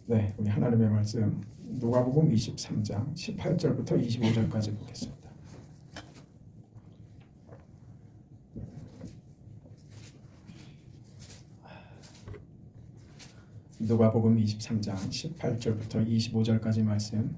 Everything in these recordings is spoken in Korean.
네, 우리 하나님의 말씀 누가복음 23장 18절부터 25절까지 보겠습니다. 누가복음 23장 18절부터 25절까지 말씀,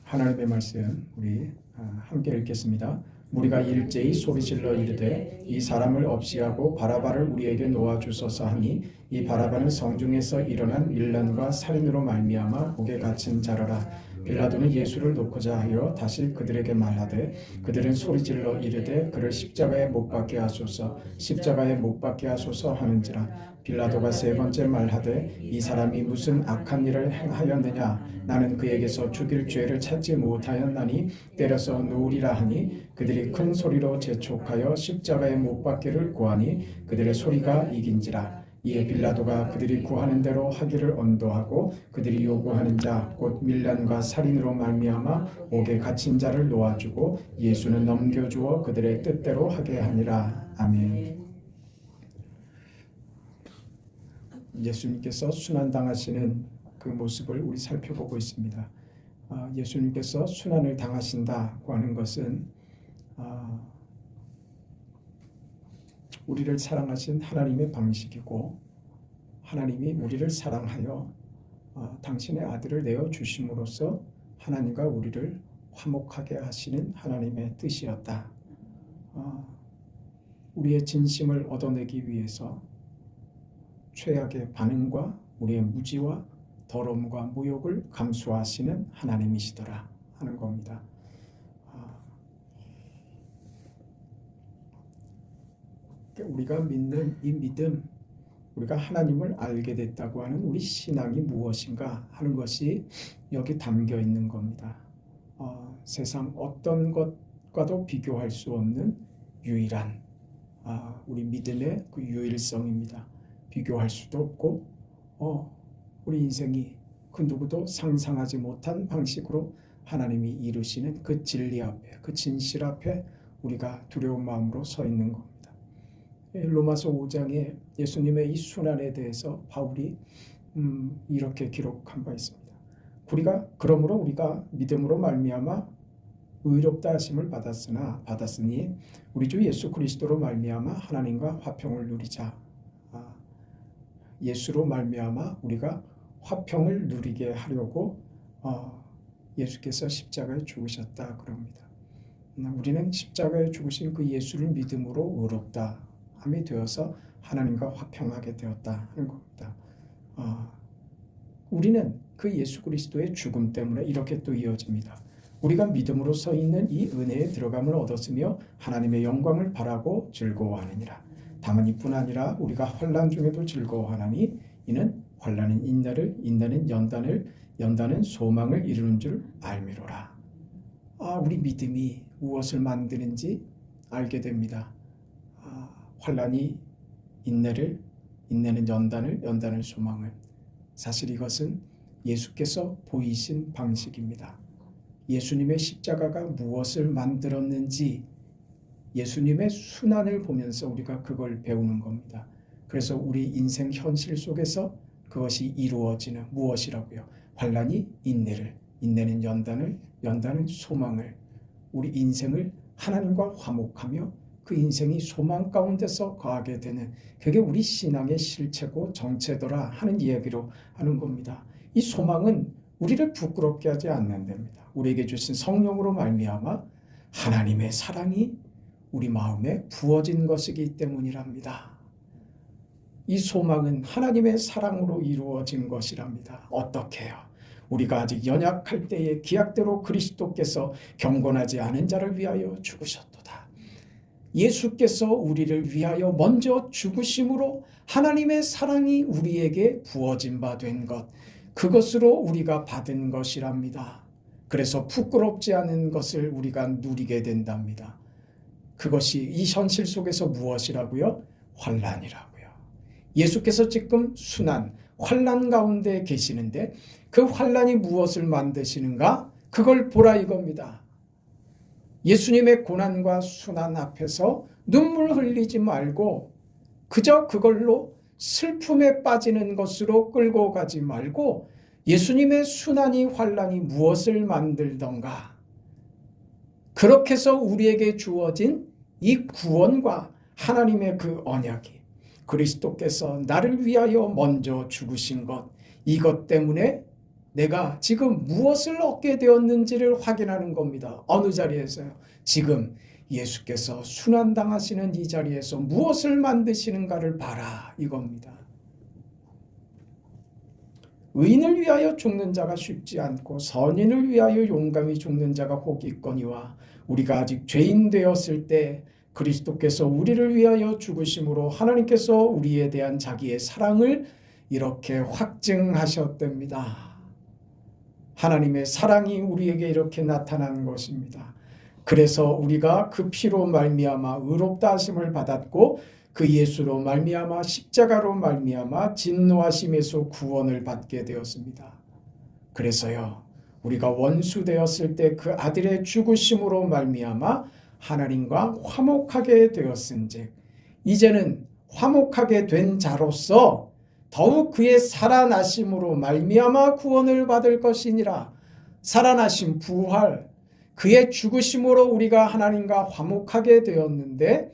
하나님의 말씀 우리 함께 읽겠습니다. 우리가 일제히 소리질러 이르되 이 사람을 없이하고 바라바를 우리에게 놓아주소서 하니 이 바라바는 성중에서 일어난 밀란과 살인으로 말미암아 옥에 갇힌 자라라. 빌라도는 예수를 놓고자 하여 다시 그들에게 말하되 그들은 소리질러 이르되 그를 십자가에 못 박게 하소서 십자가에 못 박게 하소서 하는지라. 빌라도가 세 번째 말하되 이 사람이 무슨 악한 일을 행하였느냐. 나는 그에게서 죽일 죄를 찾지 못하였나니 때려서 놓으리라 하니 그들이 큰 소리로 재촉하여 십자가에 못 박기를 구하니 그들의 소리가 이긴지라. 이에 빌라도가 그들이 구하는 대로 하기를 언도하고 그들이 요구하는 자 곧 밀란과 살인으로 말미암아 옥에 갇힌 자를 놓아주고 예수는 넘겨주어 그들의 뜻대로 하게 하니라. 아멘. 예수님께서 순환당하시는 그 모습을 우리 살펴보고 있습니다. 예수님께서 순환을 당하신다고 하는 것은 우리를 사랑하신 하나님의 방식이고 하나님이 우리를 사랑하여 당신의 아들을 내어주심으로써 하나님과 우리를 화목하게 하시는 하나님의 뜻이었다. 우리의 진심을 얻어내기 위해서 최악의 반응과 우리의 무지와 더러움과 모욕을 감수하시는 하나님이시더라 하는 겁니다. 우리가 믿는 이 믿음, 우리가 하나님을 알게 됐다고 하는 우리 신앙이 무엇인가 하는 것이 여기 담겨 있는 겁니다. 세상 어떤 것과도 비교할 수 없는 유일한 우리 믿음의 그 유일성입니다. 비교할 수도 없고 우리 인생이 그 누구도 상상하지 못한 방식으로 하나님이 이루시는 그 진리 앞에, 그 진실 앞에 우리가 두려운 마음으로 서 있는 겁니다. 로마서 5장에 예수님의 이 순환에 대해서 바울이 이렇게 기록한 바 있습니다. 그러므로 우리가 믿음으로 말미암아 의롭다 하심을 받았으니 우리 주 예수 그리스도로 말미암아 하나님과 화평을 누리자. 예수로 말미암아 우리가 화평을 누리게 하려고 예수께서 십자가에 죽으셨다 그럽니다. 우리는 십자가에 죽으신 그 예수를 믿음으로 의롭다 함이 되어서 하나님과 화평하게 되었다 하는 겁니다. 우리는 그 예수 그리스도의 죽음 때문에 이렇게 또 이어집니다. 우리가 믿음으로 서 있는 이 은혜에 들어감을 얻었으며 하나님의 영광을 바라고 즐거워하느니라. 다만 이뿐 아니라 우리가 환난 중에도 즐거워하나니 이는 환난은 인내를, 인내는 연단을, 연단은 소망을 이루는 줄 알미로라. 우리 믿음이 무엇을 만드는지 알게 됩니다. 환난이 인내를, 인내는 연단을, 연단은 소망을. 사실 이것은 예수께서 보이신 방식입니다. 예수님의 십자가가 무엇을 만들었는지 예수님의 순환을 보면서 우리가 그걸 배우는 겁니다. 그래서 우리 인생 현실 속에서 그것이 이루어지는 무엇이라고요? 환난이 인내를, 인내는 연단을, 연단은 소망을. 우리 인생을 하나님과 화목하며 그 인생이 소망 가운데서 거하게 되는 그게 우리 신앙의 실체고 정체더라 하는 이야기로 하는 겁니다. 이 소망은 우리를 부끄럽게 하지 않는답니다. 우리에게 주신 성령으로 말미암아 하나님의 사랑이 우리 마음에 부어진 것이기 때문이랍니다. 이 소망은 하나님의 사랑으로 이루어진 것이랍니다. 어떻게요? 우리가 아직 연약할 때에 기약대로 그리스도께서 경건하지 않은 자를 위하여 죽으셨도다. 예수께서 우리를 위하여 먼저 죽으심으로 하나님의 사랑이 우리에게 부어진 바 된 것, 그것으로 우리가 받은 것이랍니다. 그래서 부끄럽지 않은 것을 우리가 누리게 된답니다. 그것이 이 현실 속에서 무엇이라고요? 환난이라고요. 예수께서 지금 순환, 환난 가운데 계시는데 그 환난이 무엇을 만드시는가? 그걸 보라 이겁니다. 예수님의 고난과 순환 앞에서 눈물 흘리지 말고 그저 그걸로 슬픔에 빠지는 것으로 끌고 가지 말고 예수님의 순환이 환란이 무엇을 만들던가? 그렇게 해서 우리에게 주어진 이 구원과 하나님의 그 언약이 그리스도께서 나를 위하여 먼저 죽으신 것, 이것 때문에 내가 지금 무엇을 얻게 되었는지를 확인하는 겁니다. 어느 자리에서요? 지금 예수께서 순환당하시는 이 자리에서 무엇을 만드시는가를 봐라, 이겁니다. 의인을 위하여 죽는 자가 쉽지 않고 선인을 위하여 용감히 죽는 자가 혹 있거니와 우리가 아직 죄인 되었을 때 그리스도께서 우리를 위하여 죽으심으로 하나님께서 우리에 대한 자기의 사랑을 이렇게 확증하셨답니다. 하나님의 사랑이 우리에게 이렇게 나타난 것입니다. 그래서 우리가 그 피로 말미암아 의롭다 하심을 받았고 그 예수로 말미암아 십자가로 말미암아 진노하심에서 구원을 받게 되었습니다. 그래서요, 우리가 원수 되었을 때 그 아들의 죽으심으로 말미암아 하나님과 화목하게 되었은즉 이제는 화목하게 된 자로서 더욱 그의 살아나심으로 말미암아 구원을 받을 것이니라. 살아나심, 부활, 그의 죽으심으로 우리가 하나님과 화목하게 되었는데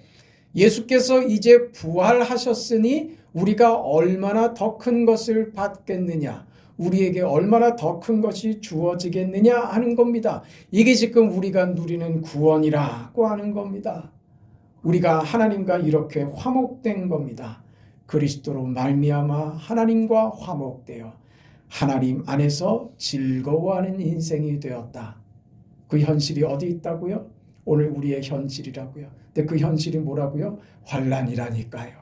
예수께서 이제 부활하셨으니 우리가 얼마나 더 큰 것을 받겠느냐, 우리에게 얼마나 더 큰 것이 주어지겠느냐 하는 겁니다. 이게 지금 우리가 누리는 구원이라고 하는 겁니다. 우리가 하나님과 이렇게 화목된 겁니다. 그리스도로 말미암아 하나님과 화목되어 하나님 안에서 즐거워하는 인생이 되었다. 그 현실이 어디 있다고요? 오늘 우리의 현실이라고요. 근데 그 현실이 뭐라고요? 환란이라니까요.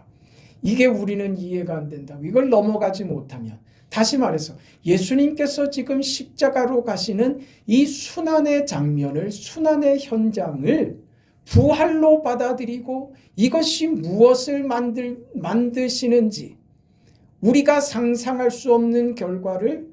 이게 우리는 이해가 안 된다고. 이걸 넘어가지 못하면, 다시 말해서 예수님께서 지금 십자가로 가시는 이 순환의 장면을, 순환의 현장을 부활로 받아들이고 이것이 무엇을 만드시는지 우리가 상상할 수 없는 결과를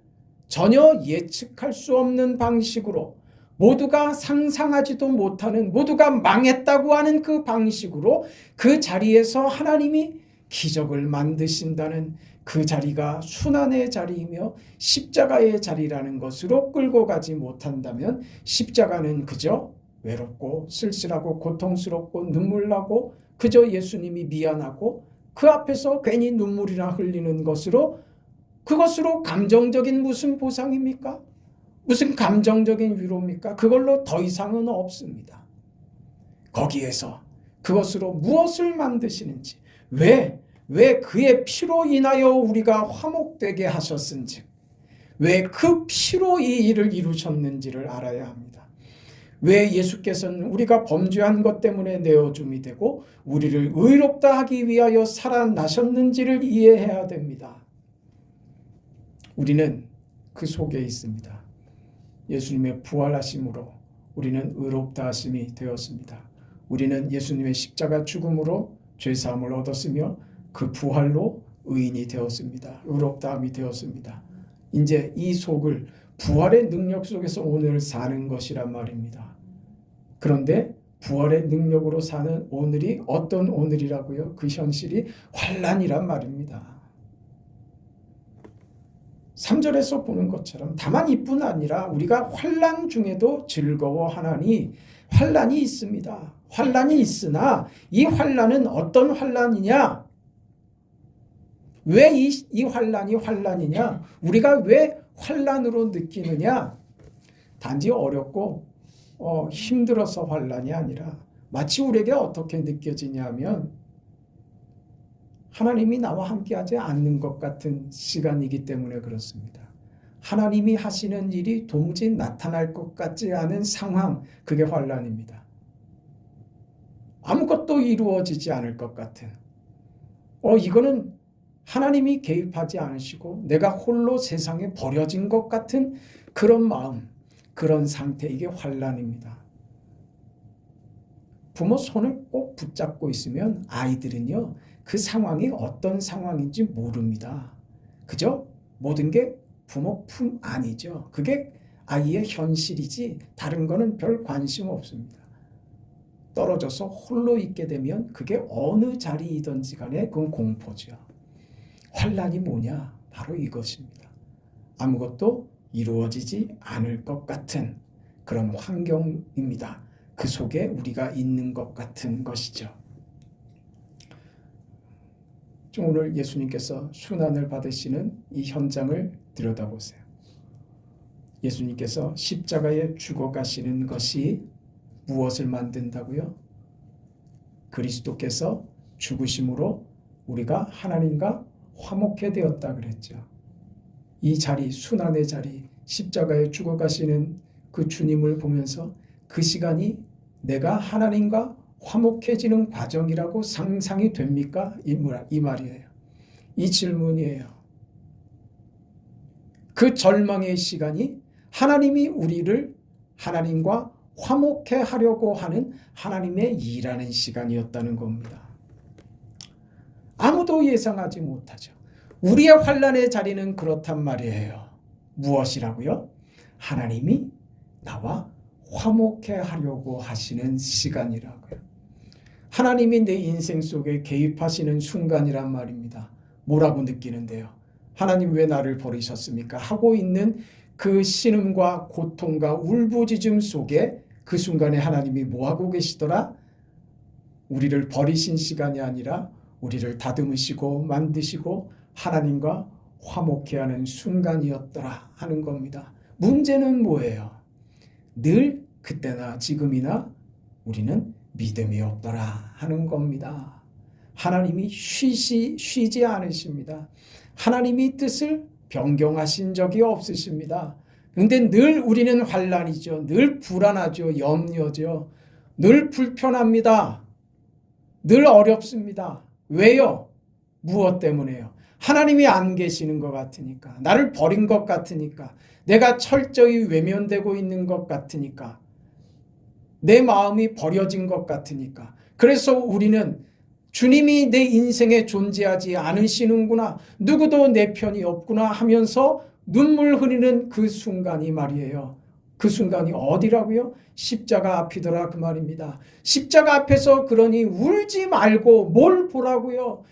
전혀 예측할 수 없는 방식으로, 모두가 상상하지도 못하는, 모두가 망했다고 하는 그 방식으로 그 자리에서 하나님이 기적을 만드신다는 그 자리가 순환의 자리이며 십자가의 자리라는 것으로 끌고 가지 못한다면 십자가는 그저 외롭고 쓸쓸하고 고통스럽고 눈물나고 그저 예수님이 미안하고 그 앞에서 괜히 눈물이나 흘리는 것으로, 그것으로 감정적인 무슨 보상입니까? 무슨 감정적인 위로입니까? 그걸로 더 이상은 없습니다. 거기에서 그것으로 무엇을 만드시는지, 왜 그의 피로 인하여 우리가 화목되게 하셨은지, 왜 그 피로 이 일을 이루셨는지를 알아야 합니다. 왜 예수께서는 우리가 범죄한 것 때문에 내어줌이 되고 우리를 의롭다 하기 위하여 살아나셨는지를 이해해야 됩니다. 우리는 그 속에 있습니다. 예수님의 부활하심으로 우리는 의롭다 하심이 되었습니다. 우리는 예수님의 십자가 죽음으로 죄사함을 얻었으며 그 부활로 의인이 되었습니다. 의롭다 함이 되었습니다. 이제 이 속을 부활의 능력 속에서 오늘 사는 것이란 말입니다. 그런데 부활의 능력으로 사는 오늘이 어떤 오늘이라고요? 그 현실이 환란이란 말입니다. 3절에서 보는 것처럼 다만 이뿐 아니라 우리가 환란 중에도 즐거워하나니, 환란이 있습니다. 환란이 있으나 이 환란은 어떤 환란이냐? 왜 이 환란이 환란이냐? 우리가 왜 환란으로 느끼느냐? 단지 어렵고 힘들어서 환란이 아니라 마치 우리에게 어떻게 느껴지냐면 하나님이 나와 함께하지 않는 것 같은 시간이기 때문에 그렇습니다. 하나님이 하시는 일이 도무지 나타날 것 같지 않은 상황, 그게 환란입니다. 아무것도 이루어지지 않을 것 같은, 이거는 하나님이 개입하지 않으시고 내가 홀로 세상에 버려진 것 같은 그런 마음, 그런 상태, 이게 환란입니다. 부모 손을 꼭 붙잡고 있으면 아이들은요, 그 상황이 어떤 상황인지 모릅니다. 그죠? 모든 게 부모 품 안이죠. 그게 아이의 현실이지 다른 거는 별 관심 없습니다. 떨어져서 홀로 있게 되면 그게 어느 자리이든지 간에 그건 공포죠. 환란이 뭐냐? 바로 이것입니다. 아무것도 이루어지지 않을 것 같은 그런 환경입니다. 그 속에 우리가 있는 것 같은 것이죠. 오늘 예수님께서 순환을 받으시는 이 현장을 들여다보세요. 예수님께서 십자가에 죽어가시는 것이 무엇을 만든다고요? 그리스도께서 죽으심으로 우리가 하나님과 화목해 되었다 그랬죠. 이 자리, 순환의 자리, 십자가에 죽어가시는 그 주님을 보면서 그 시간이 내가 하나님과 화목해지는 과정이라고 상상이 됩니까? 이 말이에요. 이 질문이에요. 그 절망의 시간이 하나님이 우리를 하나님과 화목해 하려고 하는 하나님의 일하는 시간이었다는 겁니다. 아무도 예상하지 못하죠. 우리의 환난의 자리는 그렇단 말이에요. 무엇이라고요? 하나님이 나와 화목해 하려고 하시는 시간이라고요. 하나님이 내 인생 속에 개입하시는 순간이란 말입니다. 뭐라고 느끼는데요? 하나님 왜 나를 버리셨습니까? 하고 있는 그 신음과 고통과 울부짖음 속에 그 순간에 하나님이 뭐하고 계시더라? 우리를 버리신 시간이 아니라 우리를 다듬으시고 만드시고 하나님과 화목해하는 순간이었더라 하는 겁니다. 문제는 뭐예요? 늘 그때나 지금이나 우리는 믿음이 없더라 하는 겁니다. 하나님이 쉬지 않으십니다. 하나님이 뜻을 변경하신 적이 없으십니다. 그런데 늘 우리는 환난이죠. 늘 불안하죠. 염려죠. 늘 불편합니다. 늘 어렵습니다. 왜요? 무엇 때문에요? 하나님이 안 계시는 것 같으니까, 나를 버린 것 같으니까, 내가 철저히 외면되고 있는 것 같으니까, 내 마음이 버려진 것 같으니까. 그래서 우리는 주님이 내 인생에 존재하지 않으시는구나, 누구도 내 편이 없구나 하면서 눈물 흘리는 그 순간이 말이에요. 그 순간이 어디라고요? 십자가 앞이더라 그 말입니다. 십자가 앞에서 그러니 울지 말고 뭘 보라고요?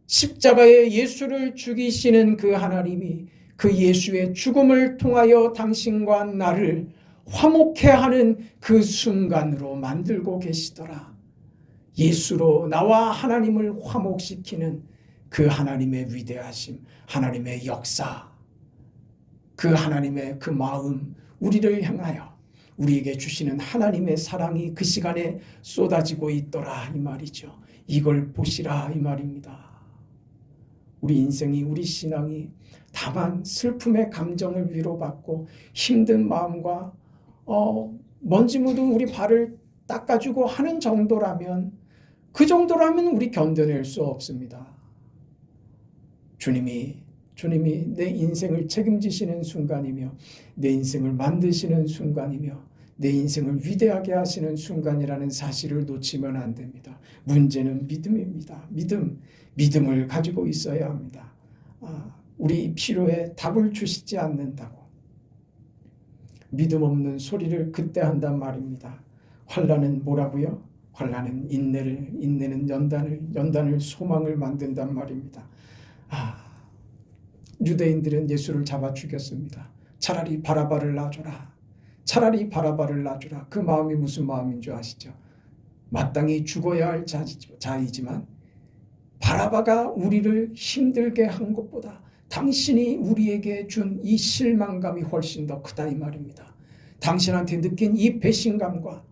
십자가에 예수를 죽이시는 그 하나님이 그 예수의 죽음을 통하여 당신과 나를 화목해 하는 그 순간으로 만들고 계시더라. 예수로 나와 하나님을 화목시키는 그 하나님의 위대하심, 하나님의 역사, 그 하나님의 그 마음, 우리를 향하여 우리에게 주시는 하나님의 사랑이 그 시간에 쏟아지고 있더라 이 말이죠. 이걸 보시라 이 말입니다. 우리 인생이, 우리 신앙이 다만 슬픔의 감정을 위로받고 힘든 마음과 먼지 묻은 우리 발을 닦아주고 하는 정도라면, 그 정도라면 우리 견뎌낼 수 없습니다. 주님이 내 인생을 책임지시는 순간이며 내 인생을 만드시는 순간이며 내 인생을 위대하게 하시는 순간이라는 사실을 놓치면 안 됩니다. 문제는 믿음입니다. 믿음을 가지고 있어야 합니다. 우리 필요에 답을 주시지 않는다고 믿음 없는 소리를 그때 한단 말입니다. 환난은 뭐라고요? 환난은 인내는 연단을 소망을 만든단 말입니다. 유대인들은 예수를 잡아 죽였습니다. 차라리 바라바를 놔줘라. 차라리 바라바를 놔줘라. 그 마음이 무슨 마음인 줄 아시죠? 마땅히 죽어야 할 자이지만 바라바가 우리를 힘들게 한 것보다 당신이 우리에게 준 이 실망감이 훨씬 더 크다 이 말입니다. 당신한테 느낀 이 배신감과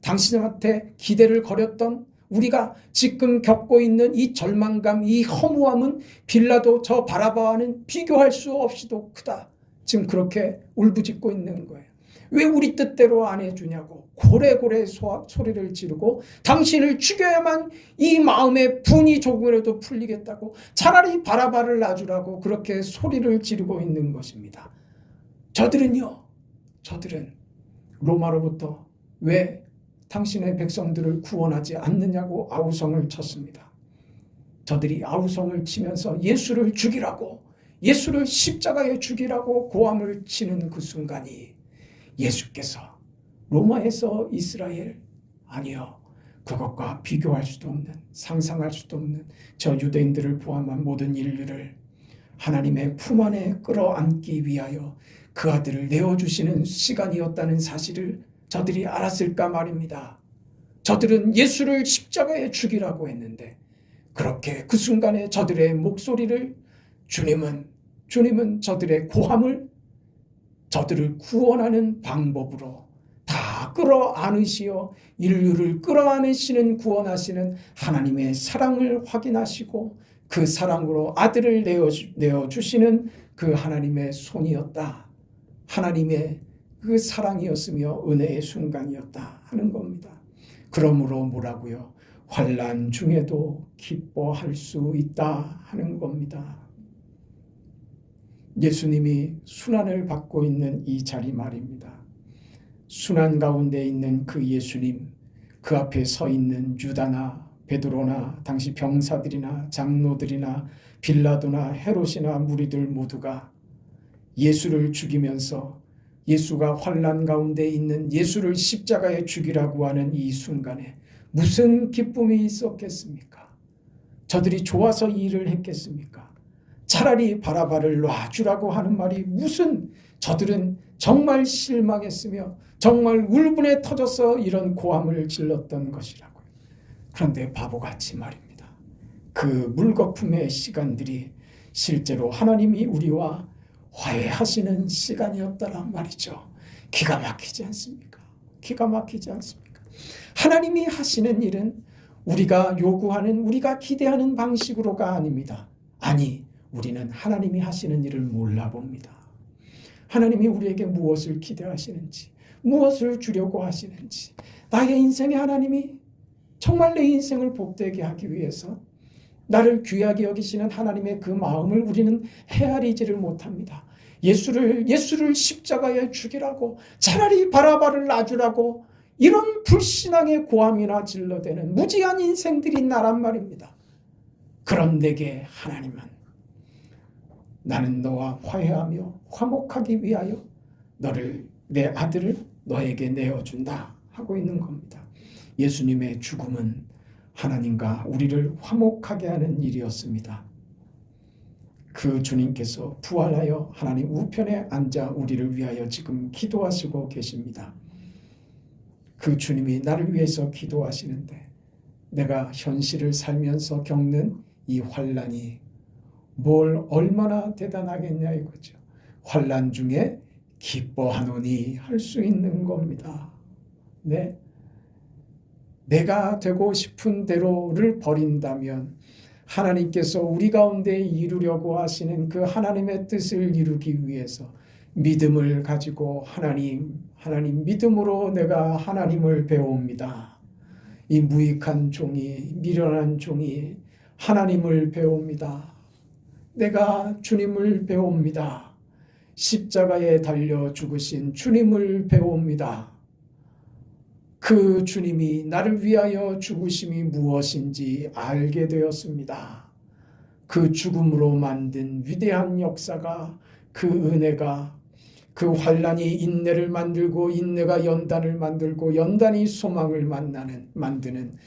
당신한테 기대를 거렸던 우리가 지금 겪고 있는 이 절망감, 이 허무함은 빌라도 저 바라바와는 비교할 수 없이도 크다. 지금 그렇게 울부짖고 있는 거예요. 왜 우리 뜻대로 안 해주냐고 고래고래 소리를 지르고 당신을 죽여야만 이 마음의 분이 조금이라도 풀리겠다고 차라리 바라바를 놔주라고 그렇게 소리를 지르고 있는 것입니다. 저들은 로마로부터 왜 당신의 백성들을 구원하지 않느냐고 아우성을 쳤습니다. 저들이 아우성을 치면서 예수를 죽이라고, 예수를 십자가에 죽이라고 고함을 치는 그 순간이 예수께서 로마에서 이스라엘, 아니요, 그것과 비교할 수도 없는, 상상할 수도 없는 저 유대인들을 포함한 모든 인류를 하나님의 품 안에 끌어안기 위하여 그 아들을 내어주시는 시간이었다는 사실을 저들이 알았을까 말입니다. 저들은 예수를 십자가에 죽이라고 했는데 그렇게 그 순간에 저들의 목소리를 주님은 저들의 고함을 저들을 구원하는 방법으로 다 끌어안으시어 인류를 끌어안으시는 구원하시는 하나님의 사랑을 확인하시고 그 사랑으로 아들을 내어주시는 그 하나님의 손이었다. 하나님의 그 사랑이었으며 은혜의 순간이었다 하는 겁니다. 그러므로 뭐라고요? 환난 중에도 기뻐할 수 있다 하는 겁니다. 예수님이 순환을 받고 있는 이 자리 말입니다. 순환 가운데 있는 그 예수님, 그 앞에 서 있는 유다나 베드로나 당시 병사들이나 장로들이나 빌라도나 헤롯이나 무리들 모두가 예수를 죽이면서 예수가 환난 가운데 있는 예수를 십자가에 죽이라고 하는 이 순간에 무슨 기쁨이 있었겠습니까? 저들이 좋아서 이 일을 했겠습니까? 차라리 바라바를 놔주라고 하는 말이 무슨, 저들은 정말 실망했으며 정말 울분에 터져서 이런 고함을 질렀던 것이라고요. 그런데 바보같이 말입니다. 그 물거품의 시간들이 실제로 하나님이 우리와 화해하시는 시간이었다란 말이죠. 기가 막히지 않습니까? 기가 막히지 않습니까? 하나님이 하시는 일은 우리가 요구하는, 우리가 기대하는 방식으로가 아닙니다. 아니, 우리는 하나님이 하시는 일을 몰라봅니다. 하나님이 우리에게 무엇을 기대하시는지, 무엇을 주려고 하시는지, 나의 인생에 하나님이 정말 내 인생을 복되게 하기 위해서 나를 귀하게 여기시는 하나님의 그 마음을 우리는 헤아리지를 못합니다. 예수를 십자가에 죽이라고, 차라리 바라바를 놔주라고 이런 불신앙의 고함이나 질러대는 무지한 인생들이 있나란 말입니다. 그런 내게 하나님은 나는 너와 화해하며 화목하기 위하여 내 아들을 너에게 내어준다 하고 있는 겁니다. 예수님의 죽음은 하나님과 우리를 화목하게 하는 일이었습니다. 그 주님께서 부활하여 하나님 우편에 앉아 우리를 위하여 지금 기도하시고 계십니다. 그 주님이 나를 위해서 기도하시는데 내가 현실을 살면서 겪는 이 환난이 뭘 얼마나 대단하겠냐 이거죠. 환난 중에 기뻐하노니 할 수 있는 겁니다. 네. 내가 되고 싶은 대로를 버린다면 하나님께서 우리 가운데 이루려고 하시는 그 하나님의 뜻을 이루기 위해서 믿음을 가지고 하나님 믿음으로 내가 하나님을 배웁니다. 이 무익한 종이, 미련한 종이 하나님을 배웁니다. 내가 주님을 배웁니다. 십자가에 달려 죽으신 주님을 배웁니다. 그 주님이 나를 위하여 죽으심이 무엇인지 알게 되었습니다. 그 죽음으로 만든 위대한 역사가, 그 은혜가, 그 환난이 인내를 만들고 인내가 연단을 만들고 연단이 소망을 만드는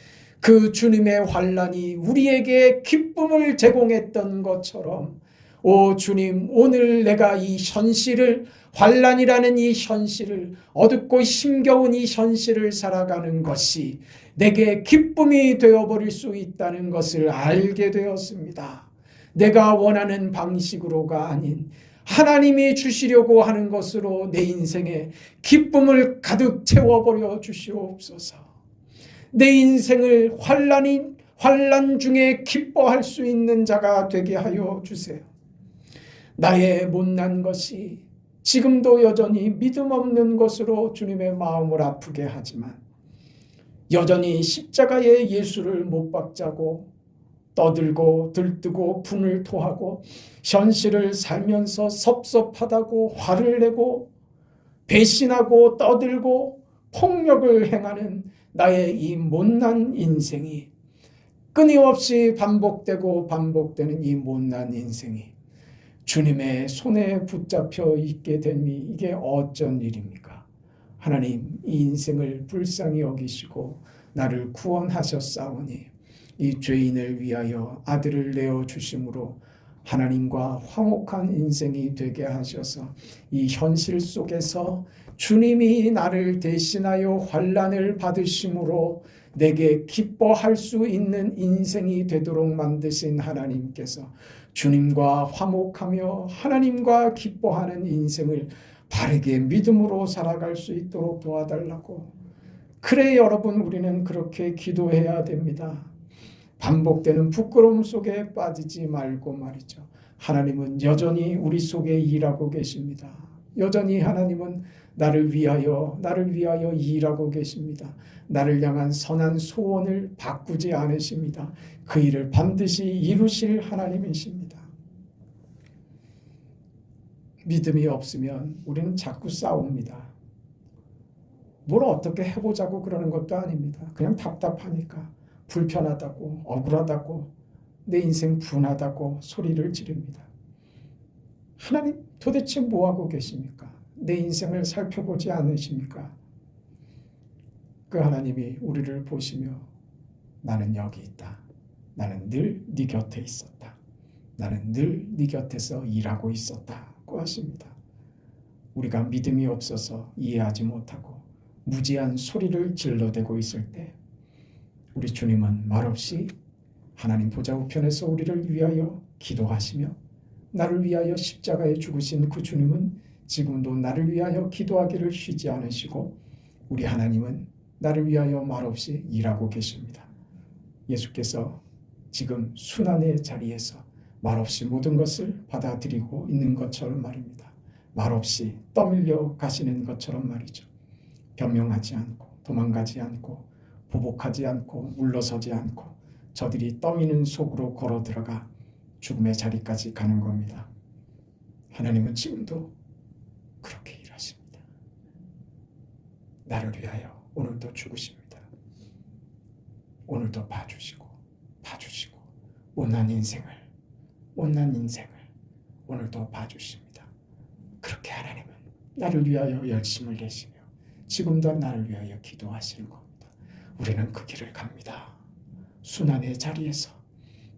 그 주님의 환난이 우리에게 기쁨을 제공했던 것처럼, 오 주님, 오늘 내가 이 현실을, 환난이라는 이 현실을, 어둡고 힘겨운 이 현실을 살아가는 것이 내게 기쁨이 되어버릴 수 있다는 것을 알게 되었습니다. 내가 원하는 방식으로가 아닌 하나님이 주시려고 하는 것으로 내 인생에 기쁨을 가득 채워버려 주시옵소서. 내 인생을 환난 중에 기뻐할 수 있는 자가 되게 하여 주세요. 나의 못난 것이 지금도 여전히 믿음 없는 것으로 주님의 마음을 아프게 하지만 여전히 십자가에 예수를 못 박자고 떠들고 들뜨고 분을 토하고 현실을 살면서 섭섭하다고 화를 내고 배신하고 떠들고 폭력을 행하는 나의 이 못난 인생이, 끊임없이 반복되는 이 못난 인생이 주님의 손에 붙잡혀 있게 됨이 이게 어쩐 일입니까? 하나님, 이 인생을 불쌍히 여기시고 나를 구원하셨사오니 이 죄인을 위하여 아들을 내어주심으로 하나님과 화목한 인생이 되게 하셔서 이 현실 속에서 주님이 나를 대신하여 환난을 받으심으로 내게 기뻐할 수 있는 인생이 되도록 만드신 하나님께서 주님과 화목하며 하나님과 기뻐하는 인생을 바르게 믿음으로 살아갈 수 있도록 도와달라고. 그래 여러분, 우리는 그렇게 기도해야 됩니다. 반복되는 부끄러움 속에 빠지지 말고 말이죠. 하나님은 여전히 우리 속에 일하고 계십니다. 여전히 하나님은 나를 위하여 일하고 계십니다. 나를 향한 선한 소원을 바꾸지 않으십니다. 그 일을 반드시 이루실 하나님이십니다. 믿음이 없으면 우리는 자꾸 싸웁니다. 뭘 어떻게 해보자고 그러는 것도 아닙니다. 그냥 답답하니까, 불편하다고, 억울하다고, 내 인생 분하다고 소리를 지릅니다. 하나님 도대체 뭐하고 계십니까? 내 인생을 살펴보지 않으십니까? 그 하나님이 우리를 보시며 나는 여기 있다. 나는 늘 네 곁에 있었다. 나는 늘 네 곁에서 일하고 있었다고 하십니다. 우리가 믿음이 없어서 이해하지 못하고 무지한 소리를 질러대고 있을 때 우리 주님은 말없이 하나님 보좌 우편에서 우리를 위하여 기도하시며 나를 위하여 십자가에 죽으신 그 주님은 지금도 나를 위하여 기도하기를 쉬지 않으시고 우리 하나님은 나를 위하여 말없이 일하고 계십니다. 예수께서 지금 순환의 자리에서 말없이 모든 것을 받아들이고 있는 것처럼 말입니다. 말없이 떠밀려 가시는 것처럼 말이죠. 변명하지 않고 도망가지 않고 보복하지 않고 물러서지 않고 저들이 떠미는 속으로 걸어 들어가 죽음의 자리까지 가는 겁니다. 하나님은 지금도 그렇게 일하십니다. 나를 위하여 오늘도 죽으십니다. 오늘도 봐주시고 못난 인생을 오늘도 봐주십니다. 그렇게 하나님은 나를 위하여 열심을 내시며 지금도 나를 위하여 기도하시는 겁니다. 우리는 그 길을 갑니다. 순환의 자리에서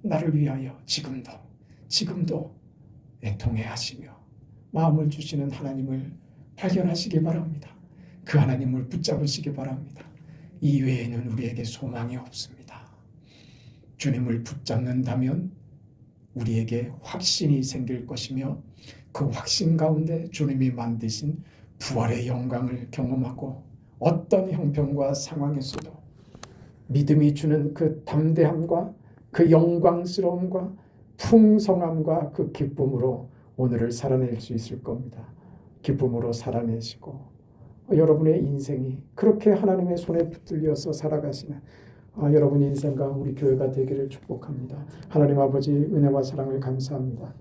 나를 위하여 지금도 애통해 하시며 마음을 주시는 하나님을 발견하시기 바랍니다. 그 하나님을 붙잡으시기 바랍니다. 이 외에는 우리에게 소망이 없습니다. 주님을 붙잡는다면 우리에게 확신이 생길 것이며 그 확신 가운데 주님이 만드신 부활의 영광을 경험하고 어떤 형편과 상황에서도 믿음이 주는 그 담대함과 그 영광스러움과 풍성함과 그 기쁨으로 오늘을 살아낼 수 있을 겁니다. 기쁨으로 살아내시고 여러분의 인생이 그렇게 하나님의 손에 붙들려서 살아가시는 여러분 인생과 우리 교회가 되기를 축복합니다. 하나님 아버지 은혜와 사랑을 감사합니다.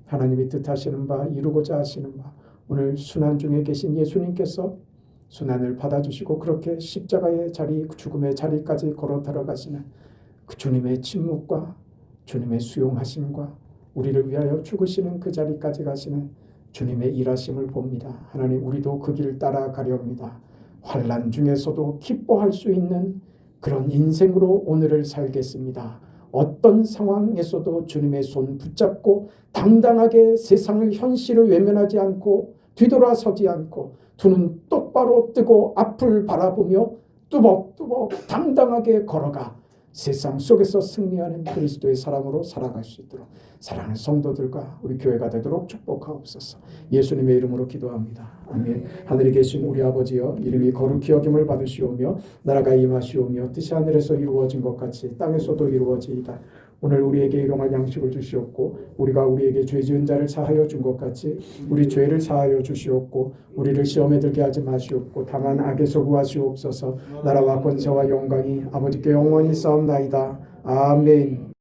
하나님이 뜻하시는 바 이루고자 하시는 바 오늘 순환 중에 계신 예수님께서 순환을 받아주시고 그렇게 십자가의 자리 죽음의 자리까지 걸어 들어가시는 그 주님의 침묵과 주님의 수용하심과 우리를 위하여 죽으시는 그 자리까지 가시는 주님의 일하심을 봅니다. 하나님 우리도 그 길 따라가렵니다. 환난 중에서도 기뻐할 수 있는 그런 인생으로 오늘을 살겠습니다. 어떤 상황에서도 주님의 손 붙잡고 당당하게 세상을 현실을 외면하지 않고 뒤돌아서지 않고 두 눈 똑바로 뜨고 앞을 바라보며 뚜벅뚜벅 당당하게 걸어가 세상 속에서 승리하는 그리스도의 사람으로 살아갈 수 있도록 사랑하는 성도들과 우리 교회가 되도록 축복하옵소서. 예수님의 이름으로 기도합니다. 아멘. 하늘에 계신 우리 아버지여 이름이 거룩히 여김을 받으시오며 나라가 임하시오며 뜻이 하늘에서 이루어진 것 같이 땅에서도 이루어지이다. 오늘 우리에게 일용할 양식을 주시옵고 우리가 우리에게 죄 지은 자를 사하여 준 것 같이 우리 죄를 사하여 주시옵고 우리를 시험에 들게 하지 마시옵고 다만 악에서 구하시옵소서. 나라와 권세와 영광이 아버지께 영원히 싸움나이다. 아멘.